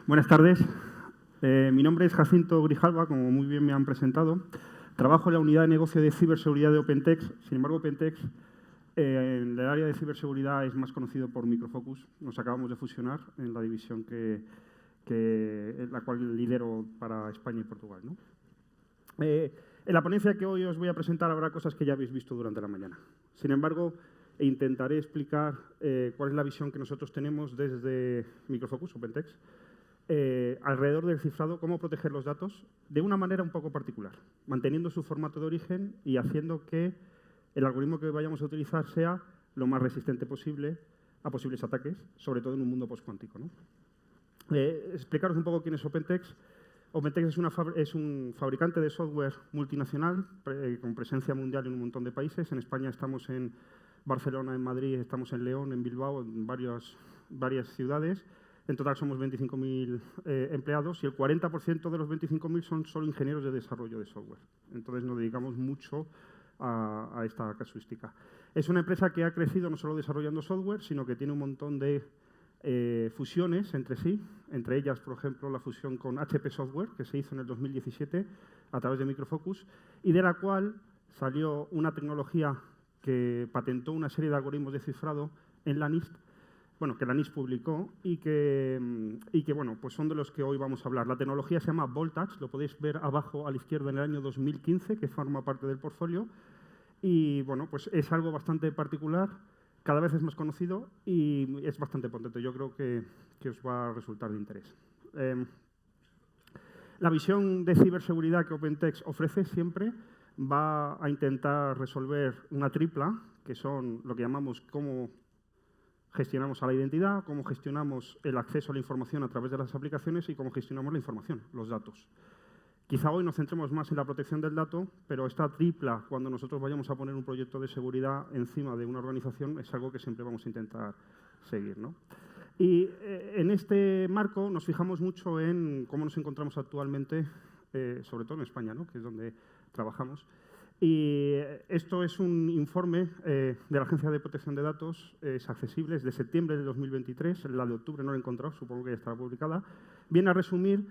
Buenas tardes. Mi nombre es Jacinto Grijalva, como muy bien me han presentado. Trabajo en la unidad de negocio de ciberseguridad de OpenText. Sin embargo, OpenText en el área de ciberseguridad es más conocido por Micro Focus. Nos acabamos de fusionar en la división la cual lidero para España y Portugal, ¿no? En la ponencia que hoy os voy a presentar habrá cosas que ya habéis visto durante la mañana. Sin embargo, intentaré explicar cuál es la visión que nosotros tenemos desde Micro Focus, OpenText, alrededor del cifrado, cómo proteger los datos de una manera un poco particular, manteniendo su formato de origen y haciendo que el algoritmo que vayamos a utilizar sea lo más resistente posible a posibles ataques, sobre todo en un mundo postcuántico, ¿no? Explicaros un poco quién es OpenText. OpenText es un fabricante de software multinacional con presencia mundial en un montón de países. En España estamos en Barcelona, en Madrid, estamos en León, en Bilbao, en varias ciudades. En total somos 25.000 empleados y el 40% de los 25.000 son solo ingenieros de desarrollo de software. Entonces nos dedicamos mucho a esta casuística. Es una empresa que ha crecido no solo desarrollando software, sino que tiene un montón de fusiones entre sí, entre ellas, por ejemplo, la fusión con HP Software, que se hizo en el 2017 a través de Micro Focus, y de la cual salió una tecnología que patentó una serie de algoritmos de cifrado en la NIST, bueno, que la NIST publicó y que bueno, pues son de los que hoy vamos a hablar. La tecnología se llama Voltage, lo podéis ver abajo a la izquierda en el año 2015, que forma parte del portfolio, y bueno, pues es algo bastante particular. Cada vez es más conocido y es bastante potente. Yo creo que os va a resultar de interés. La visión de ciberseguridad que OpenText ofrece siempre va a intentar resolver una tripla, que son lo que llamamos cómo gestionamos a la identidad, cómo gestionamos el acceso a la información a través de las aplicaciones y cómo gestionamos la información, los datos. Quizá hoy nos centremos más en la protección del dato, pero esta tripla, cuando nosotros vayamos a poner un proyecto de seguridad encima de una organización, es algo que siempre vamos a intentar seguir, ¿no? Y en este marco nos fijamos mucho en cómo nos encontramos actualmente, sobre todo en España, ¿no?, que es donde trabajamos. Y esto es un informe de la Agencia de Protección de Datos, es accesible, es de septiembre de 2023, la de octubre no la he encontrado, supongo que ya estará publicada. Viene a resumir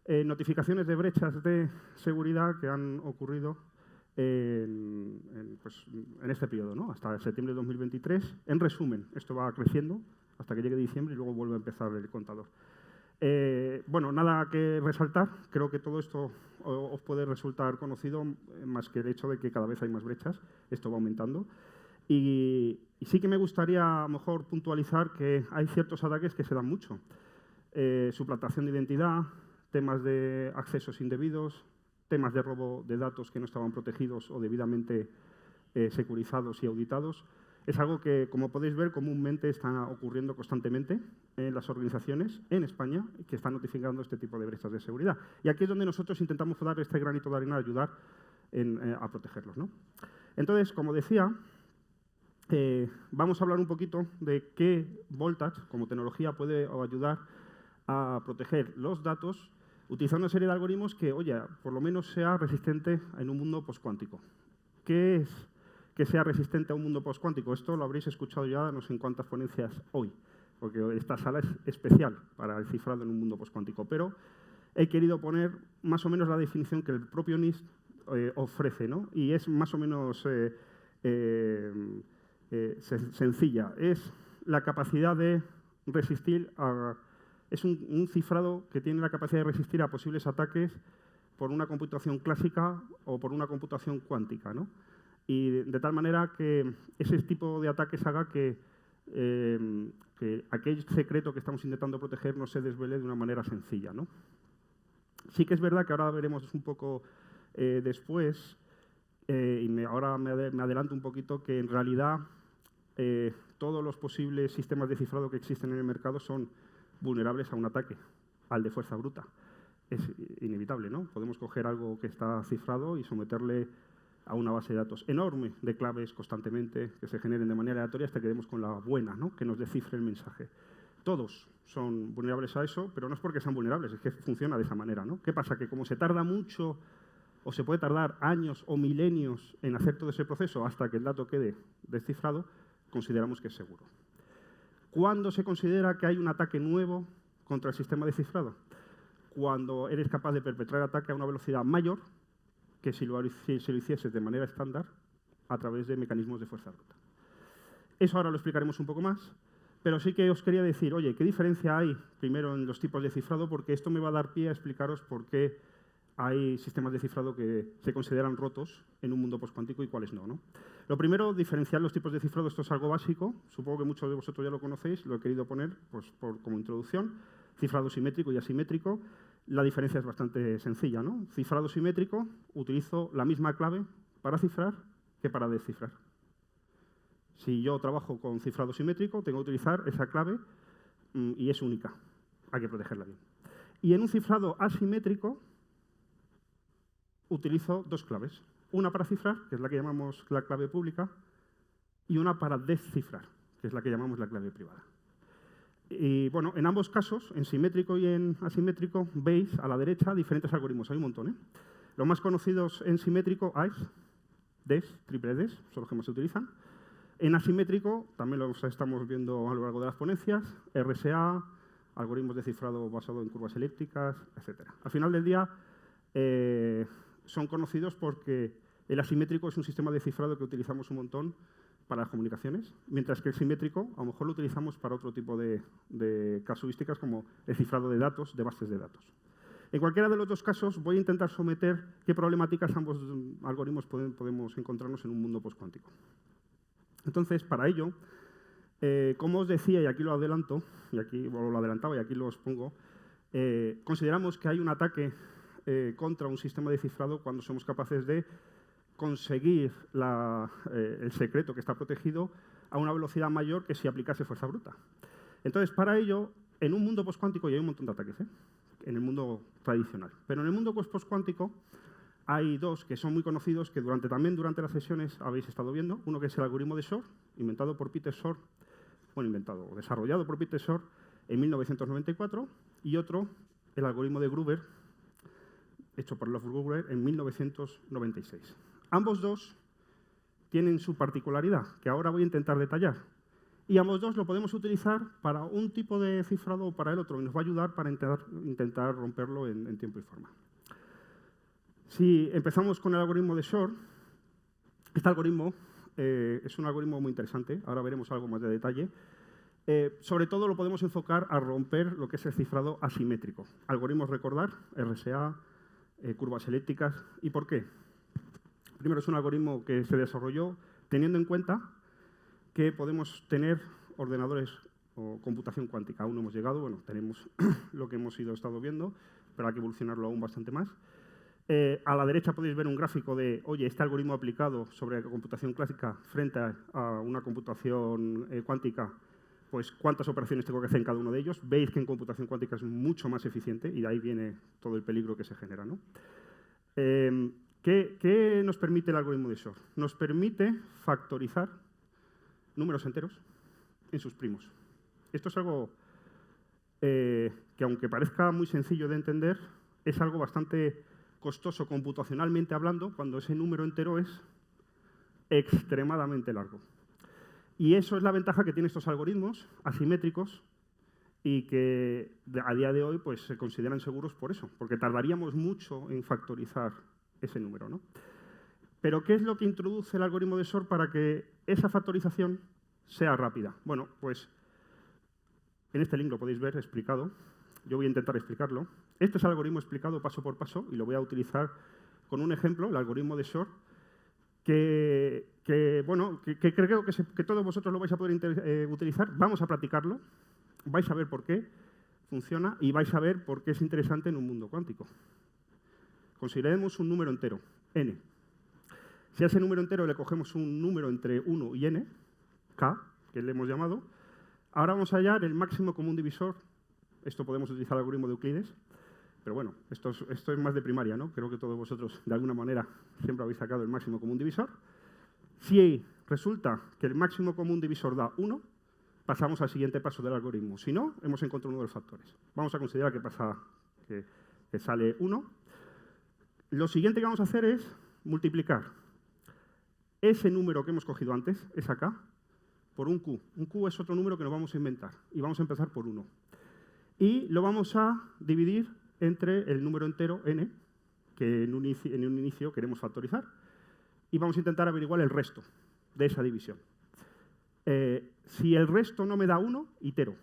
notificaciones de brechas de seguridad que han ocurrido en este periodo, ¿no?, hasta septiembre de 2023. En resumen, esto va creciendo hasta que llegue diciembre y luego vuelve a empezar el contador. Bueno, nada que resaltar. Creo que todo esto os puede resultar conocido, más que el hecho de que cada vez hay más brechas. Esto va aumentando. Y sí que me gustaría, a lo mejor, puntualizar que hay ciertos ataques que se dan mucho. Suplantación de identidad, temas de accesos indebidos, temas de robo de datos que no estaban protegidos o debidamente securizados y auditados. Es algo que, como podéis ver, comúnmente está ocurriendo constantemente en las organizaciones en España que están notificando este tipo de brechas de seguridad. Y aquí es donde nosotros intentamos dar este granito de arena, ayudar a protegerlos, ¿no? Entonces, como decía, vamos a hablar un poquito de qué Voltage, como tecnología, puede ayudar a proteger los datos utilizando una serie de algoritmos que, oye, por lo menos sea resistente en un mundo postcuántico. ¿Qué es que sea resistente a un mundo postcuántico? Esto lo habréis escuchado ya no sé en cuántas ponencias hoy, porque esta sala es especial para el cifrado en un mundo postcuántico, pero he querido poner más o menos la definición que el propio NIST ofrece, ¿no? Y es más o menos sencilla. Es la capacidad de resistir a... Es un cifrado que tiene la capacidad de resistir a posibles ataques por una computación clásica o por una computación cuántica, ¿no? Y de tal manera que ese tipo de ataques haga que aquel secreto que estamos intentando proteger no se desvele de una manera sencilla, ¿no? Sí que es verdad que ahora veremos un poco después, ahora me adelanto un poquito, que en realidad todos los posibles sistemas de cifrado que existen en el mercado son vulnerables a un ataque, al de fuerza bruta. Es inevitable, ¿no? Podemos coger algo que está cifrado y someterle a una base de datos enorme de claves constantemente que se generen de manera aleatoria hasta que demos con la buena, ¿no?, que nos descifre el mensaje. Todos son vulnerables a eso, pero no es porque sean vulnerables, es que funciona de esa manera, ¿no? ¿Qué pasa? Que como se tarda mucho o se puede tardar años o milenios en hacer todo ese proceso hasta que el dato quede descifrado, consideramos que es seguro. ¿Cuándo se considera que hay un ataque nuevo contra el sistema de cifrado? Cuando eres capaz de perpetrar ataque a una velocidad mayor que si lo hicieses de manera estándar a través de mecanismos de fuerza bruta. Eso ahora lo explicaremos un poco más, pero sí que os quería decir, oye, ¿qué diferencia hay primero en los tipos de cifrado? Porque esto me va a dar pie a explicaros por qué hay sistemas de cifrado que se consideran rotos en un mundo postcuántico y cuáles no, ¿no? Lo primero, diferenciar los tipos de cifrado. Esto es algo básico. Supongo que muchos de vosotros ya lo conocéis. Lo he querido poner pues, como introducción. Cifrado simétrico y asimétrico. La diferencia es bastante sencilla, ¿no? Cifrado simétrico, utilizo la misma clave para cifrar que para descifrar. Si yo trabajo con cifrado simétrico, tengo que utilizar esa clave y es única. Hay que protegerla bien. Y en un cifrado asimétrico, utilizo dos claves. Una para cifrar, que es la que llamamos la clave pública, y una para descifrar, que es la que llamamos la clave privada. Y bueno, en ambos casos, en simétrico y en asimétrico, veis a la derecha diferentes algoritmos. Hay un montón, ¿eh? Los más conocidos en simétrico, AES, DES, triple DES, son los que más se utilizan. En asimétrico, también los estamos viendo a lo largo de las ponencias, RSA, algoritmos de cifrado basado en curvas elípticas, etc. Al final del día, son conocidos porque el asimétrico es un sistema de cifrado que utilizamos un montón para las comunicaciones, mientras que el simétrico a lo mejor lo utilizamos para otro tipo de casuísticas como el cifrado de datos, de bases de datos. En cualquiera de los dos casos voy a intentar someter qué problemáticas ambos algoritmos podemos encontrarnos en un mundo postcuántico. Entonces, para ello, como os decía, y aquí lo adelanto, y aquí lo adelantaba y aquí lo expongo, consideramos que hay un ataque contra un sistema de cifrado cuando somos capaces de conseguir el secreto que está protegido a una velocidad mayor que si aplicase fuerza bruta. Entonces, para ello, en un mundo postcuántico, y hay un montón de ataques, en el mundo tradicional, pero en el mundo postcuántico hay dos que son muy conocidos que también durante las sesiones habéis estado viendo. Uno que es el algoritmo de Shor, inventado por Peter Shor, desarrollado por Peter Shor en 1994, y otro, el algoritmo de Gruber, hecho por Love Gruber en 1996. Ambos dos tienen su particularidad, que ahora voy a intentar detallar. Y ambos dos lo podemos utilizar para un tipo de cifrado o para el otro, y nos va a ayudar para intentar romperlo en tiempo y forma. Si empezamos con el algoritmo de Shor, este algoritmo es un algoritmo muy interesante, ahora veremos algo más de detalle. Sobre todo lo podemos enfocar a romper lo que es el cifrado asimétrico. Algoritmos, recordar, RSA, curvas elípticas. ¿Y por qué? Primero, es un algoritmo que se desarrolló teniendo en cuenta que podemos tener ordenadores o computación cuántica. Aún no hemos llegado, bueno, tenemos lo que hemos estado viendo, pero hay que evolucionarlo aún bastante más. A la derecha podéis ver un gráfico de, oye, este algoritmo aplicado sobre la computación clásica frente a una computación cuántica, pues cuántas operaciones tengo que hacer en cada uno de ellos. Veis que en computación cuántica es mucho más eficiente y de ahí viene todo el peligro que se genera, ¿no? ¿Qué nos permite el algoritmo de Shor? Nos permite factorizar números enteros en sus primos. Esto es algo que, aunque parezca muy sencillo de entender, es algo bastante costoso computacionalmente hablando cuando ese número entero es extremadamente largo. Y eso es la ventaja que tienen estos algoritmos asimétricos y que a día de hoy pues, se consideran seguros por eso, porque tardaríamos mucho en factorizar ese número, ¿no? Pero, ¿qué es lo que introduce el algoritmo de Shor para que esa factorización sea rápida? Bueno, pues en este link lo podéis ver explicado. Yo voy a intentar explicarlo. Este es el algoritmo explicado paso por paso y lo voy a utilizar con un ejemplo, el algoritmo de Shor, que creo que todos vosotros lo vais a poder utilizar. Vamos a practicarlo, vais a ver por qué funciona y vais a ver por qué es interesante en un mundo cuántico. Consideremos un número entero, n. Si a ese número entero le cogemos un número entre 1 y n, k, que le hemos llamado, ahora vamos a hallar el máximo común divisor. Esto podemos utilizar el algoritmo de Euclides, pero bueno, esto es más de primaria, ¿no? Creo que todos vosotros, de alguna manera, siempre habéis sacado el máximo común divisor. Si resulta que el máximo común divisor da 1, pasamos al siguiente paso del algoritmo. Si no, hemos encontrado uno de los factores. Vamos a considerar que sale 1. Lo siguiente que vamos a hacer es multiplicar ese número que hemos cogido antes, esa k, por un q. Un q es otro número que nos vamos a inventar y vamos a empezar por 1. Y lo vamos a dividir entre el número entero n, que en un inicio queremos factorizar, y vamos a intentar averiguar el resto de esa división. Si el resto no me da 1, itero.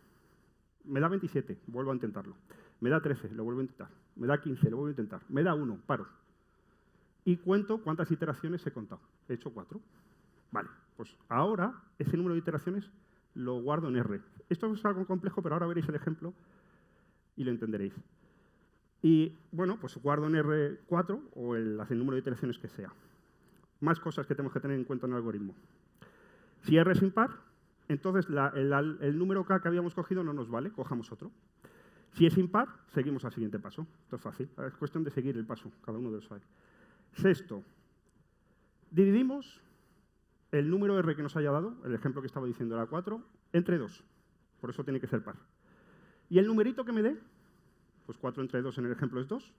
Me da 27, vuelvo a intentarlo. Me da 13, lo vuelvo a intentar. Me da 15, lo vuelvo a intentar. Me da 1, paro. Y cuento cuántas iteraciones he contado. He hecho 4. Vale, pues ahora ese número de iteraciones lo guardo en R. Esto es algo complejo, pero ahora veréis el ejemplo y lo entenderéis. Y bueno, pues guardo en R4 o el número de iteraciones que sea. Más cosas que tenemos que tener en cuenta en el algoritmo. Si R es impar, entonces el número K que habíamos cogido no nos vale, cojamos otro. Si es impar, seguimos al siguiente paso. Esto es fácil, es cuestión de seguir el paso, cada uno de los hay. Sexto, dividimos el número R que nos haya dado, el ejemplo que estaba diciendo era 4, entre 2. Por eso tiene que ser par. Y el numerito que me dé, pues 4 entre 2 en el ejemplo es 2,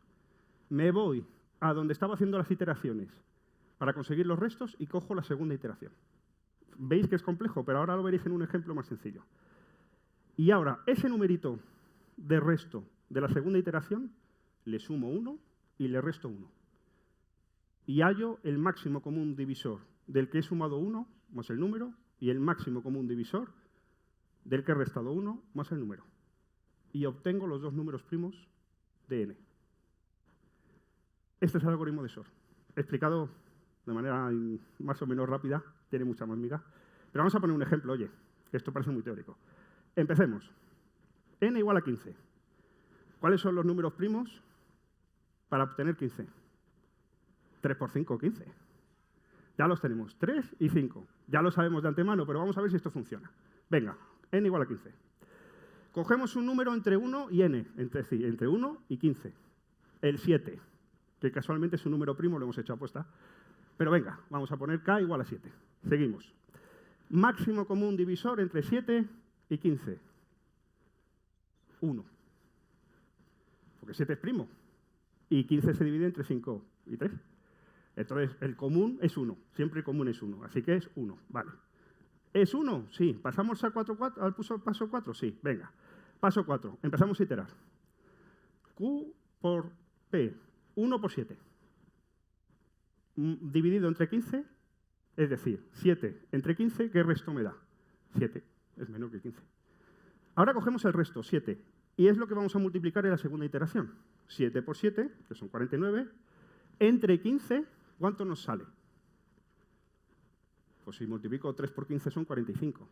me voy a donde estaba haciendo las iteraciones para conseguir los restos y cojo la segunda iteración. Veis que es complejo, pero ahora lo veréis en un ejemplo más sencillo. Y ahora, ese numerito de resto de la segunda iteración, le sumo 1 y le resto 1. Y hallo el máximo común divisor del que he sumado 1 más el número y el máximo común divisor del que he restado 1 más el número. Y obtengo los dos números primos de n. Este es el algoritmo de SOR. Explicado de manera más o menos rápida, tiene mucha más miga. Pero vamos a poner un ejemplo, oye, que esto parece muy teórico. Empecemos. N igual a 15. ¿Cuáles son los números primos para obtener 15? 3 por 5, 15. Ya los tenemos, 3 y 5. Ya lo sabemos de antemano, pero vamos a ver si esto funciona. Venga, n igual a 15. Cogemos un número entre 1 y n, entre 1 y 15. El 7, que casualmente es un número primo, lo hemos hecho apuesta. Pero venga, vamos a poner k igual a 7. Seguimos. Máximo común divisor entre 7 y 15. 1. Porque 7 es primo. Y 15 se divide entre 5 y 3. Entonces, el común es 1. Siempre el común es 1. Así que es 1. Vale. ¿Es 1? Sí. ¿Pasamos al paso 4? Sí. Venga. Paso 4. Empezamos a iterar. Q por P. 1 por 7. Dividido entre 15, es decir, 7 entre 15, ¿qué resto me da? 7. Es menor que 15. Ahora cogemos el resto, 7. Y es lo que vamos a multiplicar en la segunda iteración. 7 por 7, que son 49. Entre 15, ¿cuánto nos sale? Pues si multiplico 3 por 15 son 45.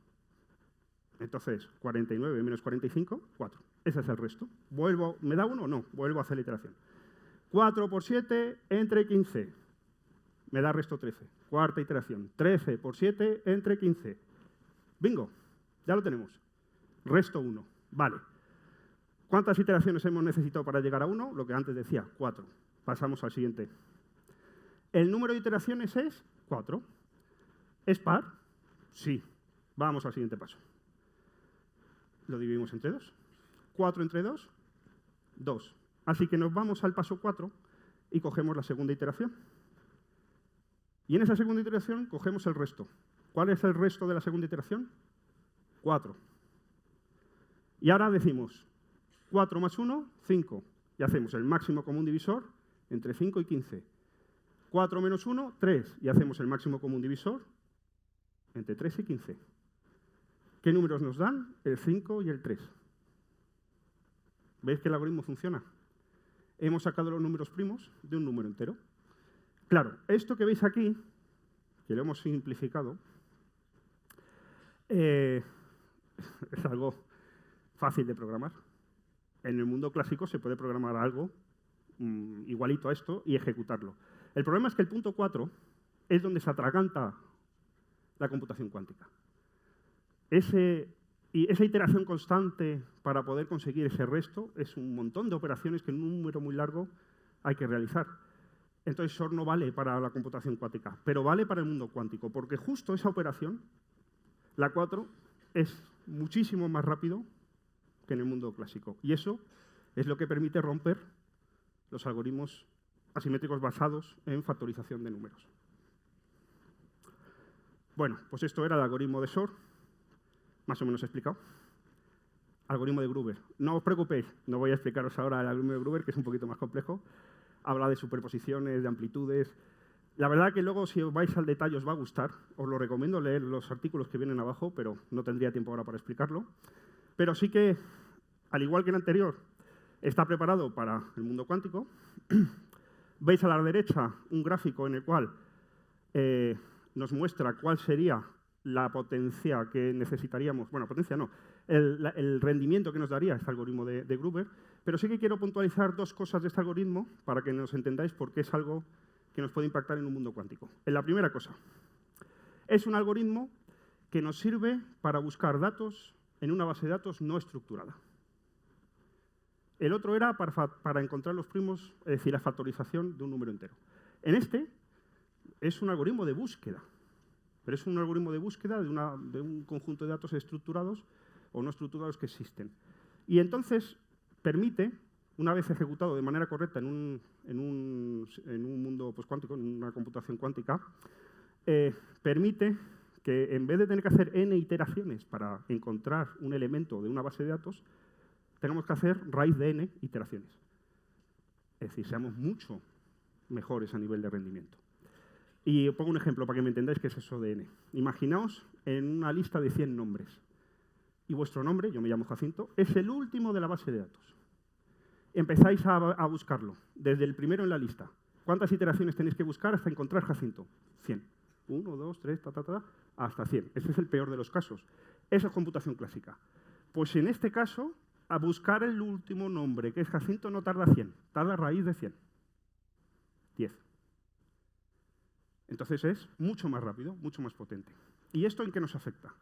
Entonces, 49 menos 45, 4. Ese es el resto. ¿Me da 1 o no? Vuelvo a hacer la iteración. 4 por 7 entre 15. Me da resto 13. Cuarta iteración. 13 por 7 entre 15. Bingo. Ya lo tenemos. Resto 1. Vale. ¿Cuántas iteraciones hemos necesitado para llegar a 1? Lo que antes decía, 4. Pasamos al siguiente. ¿El número de iteraciones es 4? ¿Es par? Sí. Vamos al siguiente paso. Lo dividimos entre 2. 4 entre 2, 2. Así que nos vamos al paso 4 y cogemos la segunda iteración. Y en esa segunda iteración cogemos el resto. ¿Cuál es el resto de la segunda iteración? 4. Y ahora decimos 4 más 1, 5. Y hacemos el máximo común divisor entre 5 y 15. 4 menos 1, 3. Y hacemos el máximo común divisor entre 3 y 15. ¿Qué números nos dan? El 5 y el 3. ¿Veis que el algoritmo funciona? Hemos sacado los números primos de un número entero. Claro, esto que veis aquí, que lo hemos simplificado, es algo fácil de programar. En el mundo clásico se puede programar algo igualito a esto y ejecutarlo. El problema es que el punto 4 es donde se atraganta la computación cuántica. Y esa iteración constante para poder conseguir ese resto es un montón de operaciones que en un número muy largo hay que realizar. Entonces, SOR no vale para la computación cuántica, pero vale para el mundo cuántico, porque justo esa operación, la 4, es muchísimo más rápido que en el mundo clásico. Y eso es lo que permite romper los algoritmos asimétricos basados en factorización de números. Bueno, pues esto era el algoritmo de SOR, más o menos explicado. algoritmo de Gruber. No os preocupéis, no voy a explicaros ahora el algoritmo de Gruber, que es un poquito más complejo. Habla de superposiciones, de amplitudes. La verdad que luego, si os vais al detalle, os va a gustar. Os lo recomiendo leer los artículos que vienen abajo, pero no tendría tiempo ahora para explicarlo. Pero sí que, al igual que el anterior, está preparado para el mundo cuántico. Veis a la derecha un gráfico en el cual nos muestra cuál sería la potencia que necesitaríamos. Bueno, potencia no, el rendimiento que nos daría este algoritmo de Gruber. Pero sí que quiero puntualizar dos cosas de este algoritmo para que nos entendáis por qué es algo que nos puede impactar en un mundo cuántico. La primera cosa, es un algoritmo que nos sirve para buscar datos en una base de datos no estructurada. El otro era para encontrar los primos, es decir, la factorización de un número entero. En este es un algoritmo de búsqueda, pero es un algoritmo de búsqueda de un conjunto de datos estructurados o no estructurados que existen. Y entonces permite, una vez ejecutado de manera correcta en un mundo cuántico, en una computación cuántica, permite que en vez de tener que hacer n iteraciones para encontrar un elemento de una base de datos, tenemos que hacer raíz de n iteraciones. Es decir, seamos mucho mejores a nivel de rendimiento. Y os pongo un ejemplo para que me entendáis qué es eso de n. Imaginaos en una lista de 100 nombres. Y vuestro nombre, yo me llamo Jacinto, es el último de la base de datos. Empezáis a buscarlo, desde el primero en la lista. ¿Cuántas iteraciones tenéis que buscar hasta encontrar Jacinto? 100. 1, 2, 3, hasta 100. Ese es el peor de los casos. Esa es computación clásica. Pues en este caso, a buscar el último nombre, que es Jacinto, no tarda 100, tarda raíz de 100. 10. Entonces es mucho más rápido, mucho más potente. ¿Y esto en qué nos afecta?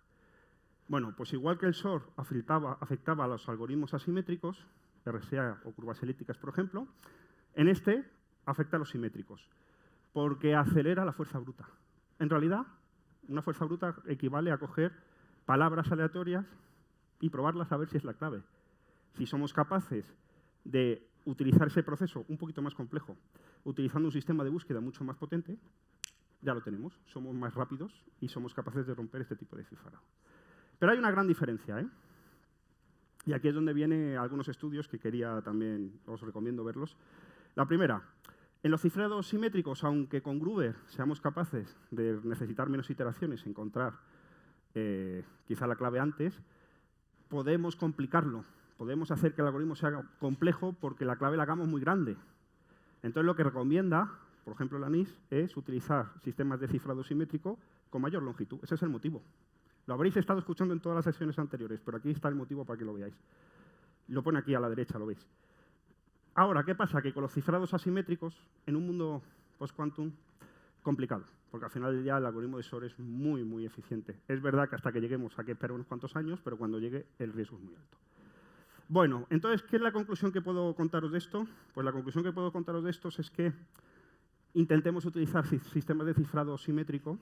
Bueno, pues igual que el SOR afectaba a los algoritmos asimétricos, RSA o curvas elípticas, por ejemplo, en este afecta a los simétricos, porque acelera la fuerza bruta. En realidad, una fuerza bruta equivale a coger palabras aleatorias y probarlas a ver si es la clave. Si somos capaces de utilizar ese proceso un poquito más complejo, utilizando un sistema de búsqueda mucho más potente, ya lo tenemos. Somos más rápidos y somos capaces de romper este tipo de cifrado. Pero hay una gran diferencia, ¿eh? Y aquí es donde vienen algunos estudios que quería también, os recomiendo verlos. La primera, en los cifrados simétricos, aunque con Gruber seamos capaces de necesitar menos iteraciones, encontrar quizá la clave antes, podemos complicarlo. Podemos hacer que el algoritmo sea complejo porque la clave la hagamos muy grande. Entonces, lo que recomienda, por ejemplo, la NIST, es utilizar sistemas de cifrado simétrico con mayor longitud. Ese es el motivo. Lo habréis estado escuchando en todas las sesiones anteriores, pero aquí está el motivo para que lo veáis. Lo pone aquí a la derecha, lo veis. Ahora, ¿qué pasa? Que con los cifrados asimétricos, en un mundo post-quantum, complicado, porque al final del día el algoritmo de SOR es muy, muy eficiente. Es verdad que hasta que lleguemos hay que esperar unos cuantos años, pero cuando llegue el riesgo es muy alto. Bueno, entonces, ¿qué es la conclusión que puedo contaros de esto? Pues la conclusión que puedo contaros de esto es que intentemos utilizar sistemas de cifrado simétrico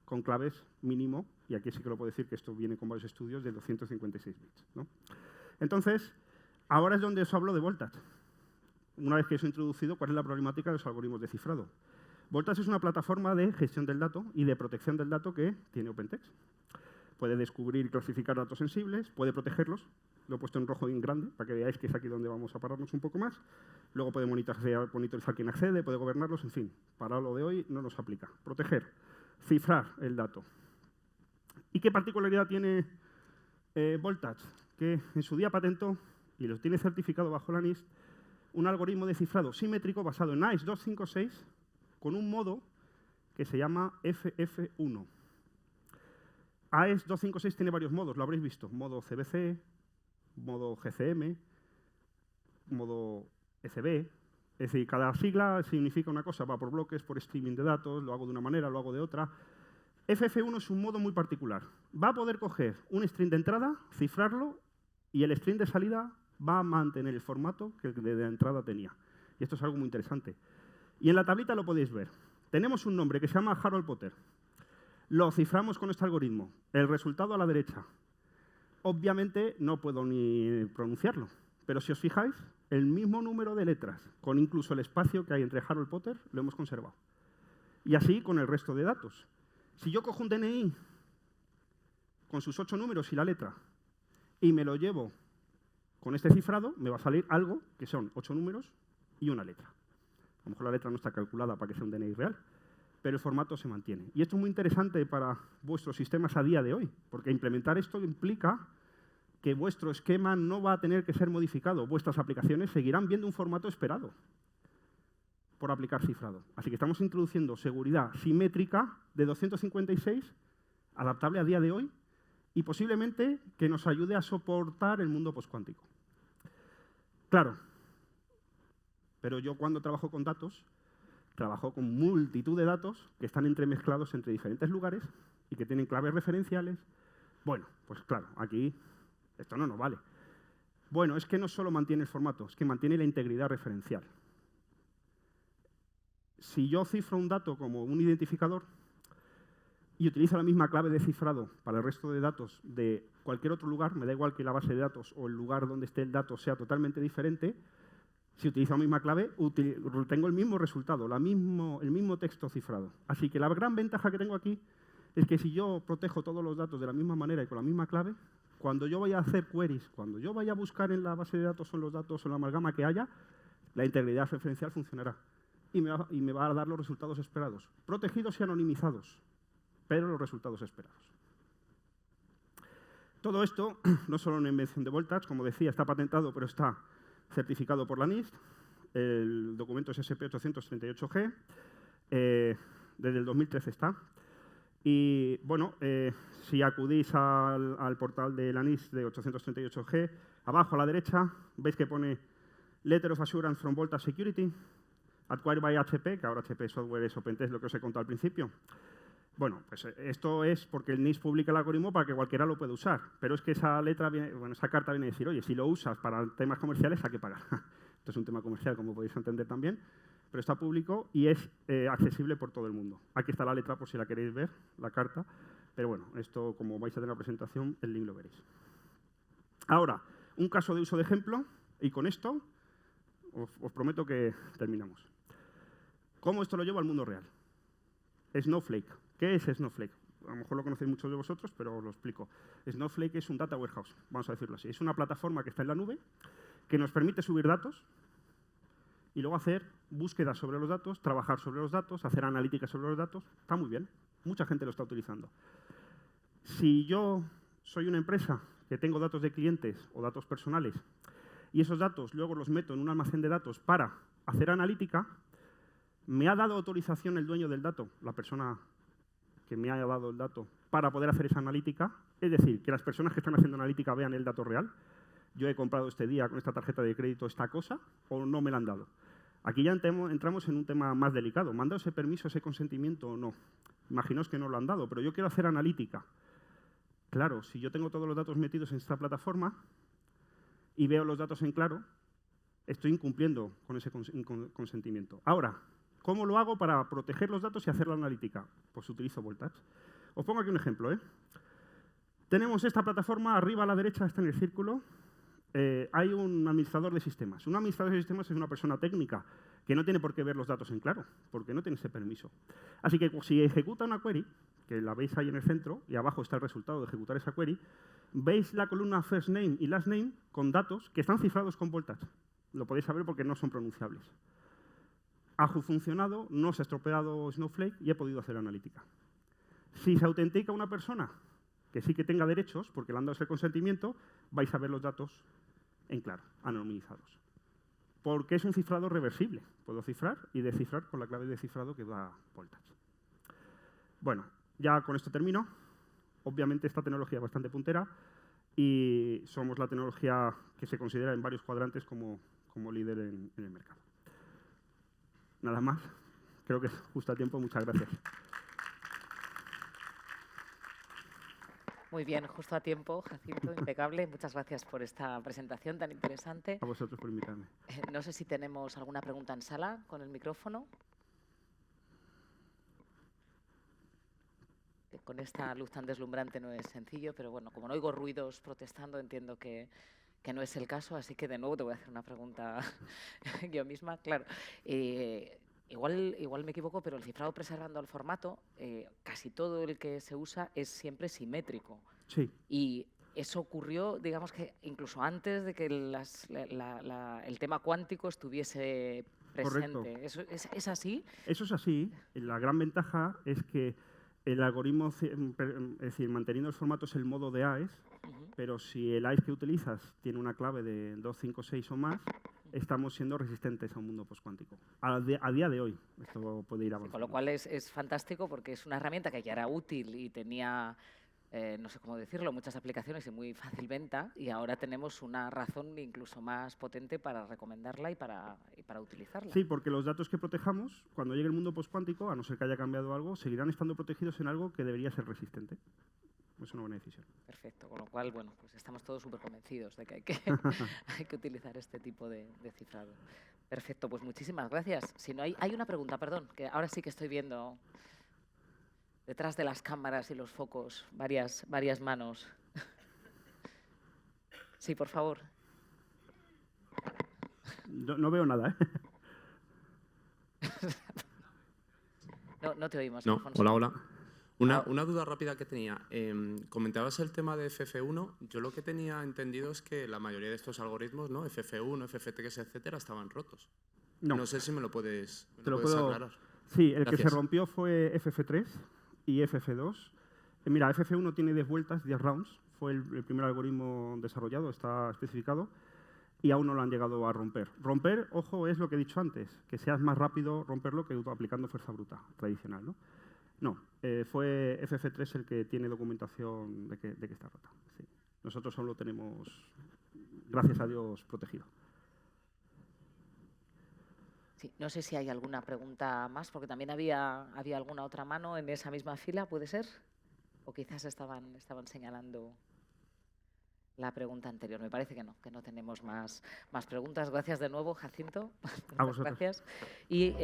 con claves mínimo, y aquí sí que lo puedo decir que esto viene con varios estudios, de 256 bits, ¿no? Entonces, ahora es donde os hablo de Voltage. Una vez que os he introducido, ¿cuál es la problemática de los algoritmos de cifrado? Voltage es una plataforma de gestión del dato y de protección del dato que tiene OpenText. Puede descubrir y clasificar datos sensibles, puede protegerlos. Lo he puesto en rojo y en grande para que veáis que es aquí donde vamos a pararnos un poco más. Luego puede monitorizar quién accede, puede gobernarlos, en fin. Para lo de hoy no nos aplica. Proteger, cifrar el dato. ¿Y qué particularidad tiene Voltage? Que en su día patentó, y lo tiene certificado bajo la NIST, un algoritmo de cifrado simétrico basado en AES 256 con un modo que se llama FF1. AES 256 tiene varios modos, lo habréis visto. Modo CBC, modo GCM, modo ECB. Es decir, cada sigla significa una cosa, va por bloques, por streaming de datos, lo hago de una manera, lo hago de otra. FF1 es un modo muy particular. Va a poder coger un string de entrada, cifrarlo, y el string de salida va a mantener el formato que el de entrada tenía. Y esto es algo muy interesante. Y en la tablita lo podéis ver. Tenemos un nombre que se llama Harold Potter. Lo ciframos con este algoritmo. El resultado a la derecha. Obviamente no puedo ni pronunciarlo, pero si os fijáis, el mismo número de letras, con incluso el espacio que hay entre Harold Potter, lo hemos conservado. Y así con el resto de datos. Si yo cojo un DNI con sus 8 números y la letra, y me lo llevo con este cifrado, me va a salir algo que son 8 números y una letra. A lo mejor la letra no está calculada para que sea un DNI real, pero el formato se mantiene. Y esto es muy interesante para vuestros sistemas a día de hoy, porque implementar esto implica que vuestro esquema no va a tener que ser modificado. Vuestras aplicaciones seguirán viendo un formato esperado por aplicar cifrado. Así que estamos introduciendo seguridad simétrica de 256, adaptable a día de hoy, y posiblemente que nos ayude a soportar el mundo postcuántico. Claro, pero yo cuando trabajo con datos, trabajo con multitud de datos que están entremezclados entre diferentes lugares y que tienen claves referenciales. Bueno, pues claro, aquí esto no nos vale. Bueno, es que no solo mantiene el formato, es que mantiene la integridad referencial. Si yo cifro un dato como un identificador y utilizo la misma clave de cifrado para el resto de datos de cualquier otro lugar, me da igual que la base de datos o el lugar donde esté el dato sea totalmente diferente, si utilizo la misma clave, tengo el mismo resultado, el mismo texto cifrado. Así que la gran ventaja que tengo aquí es que si yo protejo todos los datos de la misma manera y con la misma clave, cuando yo vaya a hacer queries, cuando yo vaya a buscar en la base de datos o en los datos o en la amalgama que haya, la integridad referencial funcionará y me va a dar los resultados esperados, protegidos y anonimizados, pero los resultados esperados. Todo esto no es solo una invención de Voltage, como decía, está patentado, pero está certificado por la NIST. El documento es SP838G, desde el 2013 está. Y bueno, si acudís al portal de la NIST de 838G, abajo a la derecha veis que pone Letter of Assurance from Voltage Security, acquired by HP, que ahora HP Software es OpenText, lo que os he contado al principio. Bueno, pues esto es porque el NIST publica el algoritmo para que cualquiera lo pueda usar, pero es que esa esa carta viene a decir, oye, si lo usas para temas comerciales hay que pagar. Esto es un tema comercial, como podéis entender también, pero está público y es accesible por todo el mundo. Aquí está la letra por si la queréis ver, la carta, pero bueno, esto como vais a tener la presentación, el link lo veréis. Ahora, un caso de uso de ejemplo, y con esto os prometo que terminamos. ¿Cómo esto lo llevo al mundo real? Snowflake. ¿Qué es Snowflake? A lo mejor lo conocéis muchos de vosotros, pero os lo explico. Snowflake es un data warehouse, vamos a decirlo así. Es una plataforma que está en la nube, que nos permite subir datos y luego hacer búsquedas sobre los datos, trabajar sobre los datos, hacer analítica sobre los datos. Está muy bien. Mucha gente lo está utilizando. Si yo soy una empresa que tengo datos de clientes o datos personales y esos datos luego los meto en un almacén de datos para hacer analítica, ¿me ha dado autorización el dueño del dato, la persona que me ha dado el dato, para poder hacer esa analítica? Es decir, que las personas que están haciendo analítica vean el dato real. Yo he comprado este día con esta tarjeta de crédito esta cosa o no me la han dado. Aquí ya entramos en un tema más delicado. ¿Me han dado ese permiso, ese consentimiento o no? Imaginaos que no lo han dado, pero yo quiero hacer analítica. Claro, si yo tengo todos los datos metidos en esta plataforma y veo los datos en claro, estoy incumpliendo con ese consentimiento. Ahora, ¿cómo lo hago para proteger los datos y hacer la analítica? Pues utilizo Voltage. Os pongo aquí un ejemplo. Tenemos esta plataforma, arriba a la derecha está en el círculo. Hay un administrador de sistemas. Un administrador de sistemas es una persona técnica que no tiene por qué ver los datos en claro, porque no tiene ese permiso. Así que si ejecuta una query, que la veis ahí en el centro, y abajo está el resultado de ejecutar esa query, veis la columna first name y last name con datos que están cifrados con Voltage. Lo podéis saber porque no son pronunciables. Ha funcionado, no se ha estropeado Snowflake y he podido hacer analítica. Si se autentica una persona que sí que tenga derechos, porque le han dado ese consentimiento, vais a ver los datos en claro, anonimizados. Porque es un cifrado reversible. Puedo cifrar y descifrar con la clave de cifrado que da Voltage. Bueno, ya con esto termino. Obviamente esta tecnología es bastante puntera y somos la tecnología que se considera en varios cuadrantes como líder en el mercado. Nada más. Creo que es justo a tiempo. Muchas gracias. Muy bien, justo a tiempo, Jacinto, impecable. Muchas gracias por esta presentación tan interesante. A vosotros por invitarme. No sé si tenemos alguna pregunta en sala con el micrófono. Con esta luz tan deslumbrante no es sencillo, pero bueno, como no oigo ruidos protestando, entiendo que no es el caso, así que de nuevo te voy a hacer una pregunta yo misma. Claro, igual me equivoco, pero el cifrado preservando el formato, casi todo el que se usa es siempre simétrico. Sí. Y eso ocurrió, digamos que incluso antes de que el tema cuántico estuviese presente. Correcto. ¿Eso es así? Eso es así. La gran ventaja es que el algoritmo, es decir, manteniendo el formato es el modo de AES, pero si el AES que utilizas tiene una clave de 2, 5, 6 o más, estamos siendo resistentes a un mundo postcuántico. A día de hoy, esto puede ir avanzando. Sí, con lo cual es fantástico porque es una herramienta que ya era útil y tenía, no sé cómo decirlo, muchas aplicaciones y muy fácil venta, y ahora tenemos una razón incluso más potente para recomendarla y para utilizarla. Sí, porque los datos que protejamos, cuando llegue el mundo postcuántico, a no ser que haya cambiado algo, seguirán estando protegidos en algo que debería ser resistente. Es una buena decisión. Perfecto, con lo cual, bueno, pues estamos todos súper convencidos de que hay que utilizar este tipo de cifrado. Perfecto, pues muchísimas gracias. Si no hay una pregunta, perdón, que ahora sí que estoy viendo detrás de las cámaras y los focos varias manos. Sí, por favor. No veo nada, ¿eh? No te oímos, No, Alfonso. hola. Una duda rápida que tenía. Comentabas el tema de FF1. Yo lo que tenía entendido es que la mayoría de estos algoritmos, ¿no? FF1, FF3, etcétera, estaban rotos. No sé si me lo puedes aclarar. Sí, el Gracias. que se rompió fue FF3 y FF2. Mira, FF1 tiene 10 vueltas, 10 rounds. Fue el primer algoritmo desarrollado, está especificado, y aún no lo han llegado a romper. Romper, ojo, es lo que he dicho antes, que seas más rápido romperlo que aplicando fuerza bruta tradicional, ¿no? No, fue FF3 el que tiene documentación de que está rota. Sí. Nosotros aún lo tenemos, gracias a Dios, protegido. Sí, no sé si hay alguna pregunta más, porque también había alguna otra mano en esa misma fila, ¿puede ser? O quizás estaban señalando la pregunta anterior. Me parece que no tenemos más preguntas. Gracias de nuevo, Jacinto. A vosotros. Gracias. Y